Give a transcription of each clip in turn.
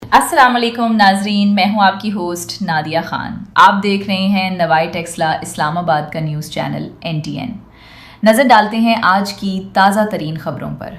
अस्सलाम वालेकुम नाजरीन, मैं हूं आपकी होस्ट नादिया खान। आप देख रहे हैं नवाई टेक्सला इस्लामाबाद का न्यूज़ चैनल NTN। नज़र डालते हैं आज की ताज़ा तरीन खबरों पर।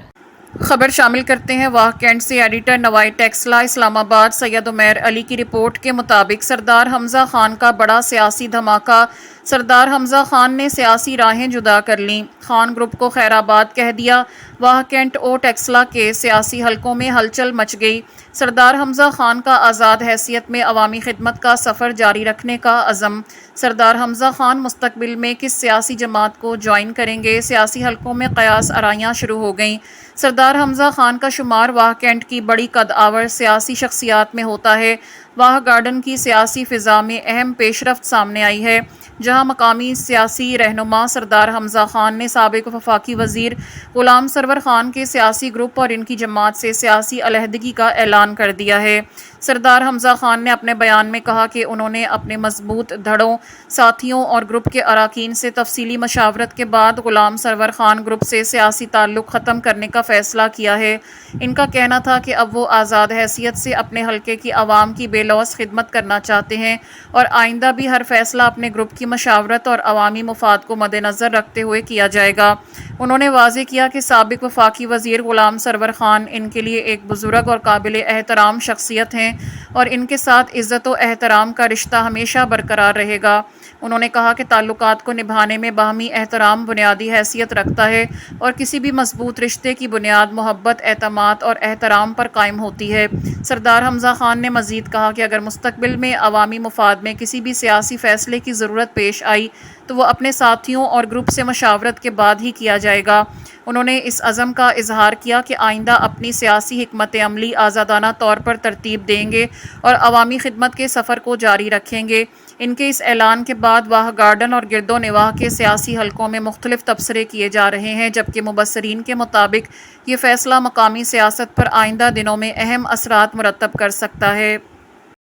खबर शामिल करते हैं वाह कैंट से एडिटर नवाई टेक्सला इस्लामाबाद सैयद उमैर अली की रिपोर्ट के मुताबिक सरदार हमज़ा खान का बड़ा सियासी धमाका। सरदार हमज़ा खान ने सियासी राहें जुदा कर लीं, खान ग्रुप को खैराबाद कह दिया। वाह कैंट ओ टेक्सला के सियासी हलकों में हलचल मच गई। सरदार हमज़ा खान का आज़ाद हैसियत में अवामी खिदमत का सफ़र जारी रखने का अज़म। सरदार हमज़ा खान मुस्तकबिल में किस सियासी जमात को ज्वाइन करेंगे, सियासी हलकों में कयास आराइयाँ शुरू हो गईं। सरदार हमज़ा खान का शुमार वाह कैंट की बड़ी कद आवर सियासी शख्सियात में होता है। वाह गार्डन की सियासी फ़िज़ा में अहम पेशरफ्त सामने आई है, जहां मकामी सियासी रहनुमा सरदार हमज़ा खान ने साबिक़ वफाकी वज़ीर ग़ुलाम सरवर ख़ान के सियासी ग्रुप और इनकी जमात से सियासी अलहदगी का ऐलान कर दिया है। सरदार हमज़ा खान ने अपने बयान में कहा कि उन्होंने अपने मजबूत धड़ों, साथियों और ग्रुप के अरकान से तफसीली मशावरत के बाद ग़ुलाम सरवर ख़ान ग्रुप से सियासी ताल्लुक़ ख़त्म करने का फ़ैसला किया है। इनका कहना था कि अब वो आज़ाद हैसियत से अपने हल्के की आवाम की बेलौस खिदमत करना चाहते हैं और आइंदा भी हर फैसला अपने ग्रुप की मशावरत और अवामी मुफाद को मद्देनज़र रखते हुए किया जाएगा। उन्होंने वाज़ेह किया कि साबिक़ वफाकी वज़ीर ग़ुलाम सरवर ख़ान इनके लिए एक बुज़ुर्ग और काबिल एहतराम शख्सियत हैं और इनके साथ इज़्ज़त व एहतराम का रिश्ता हमेशा बरकरार रहेगा। उन्होंने कहा कि ताल्लुकात को निभाने में बाहमी एहतराम बुनियादी हैसियत रखता है और किसी भी मजबूत रिश्ते की बुनियाद मोहब्बत, एतमाद और एहतराम पर कायम होती है। सरदार हमज़ा खान ने मज़ीद कहा कि अगर मुस्तकबिल में अवामी मुफाद में किसी भी सियासी फ़ैसले की ज़रूरत पेश आई तो वह अपने साथियों और ग्रुप से मशावरत के बाद ही किया जाएगा। उन्होंने इस अज़म का इजहार किया कि आइंदा अपनी सियासी हिकमत अमली आज़ादाना तौर पर तरतीब देंगे और अवामी खिदमत के सफ़र को जारी रखेंगे। इनके इस ऐलान के बाद वाह गार्डन और गिरदो निवाह के सियासी हलकों में मुख्तलिफ तबसरे किए जा रहे हैं, जबकि मुबस्सरीन के मुताबिक ये फ़ैसला मकामी सियासत पर आइंदा दिनों में अहम असरात मुरतब कर सकता है।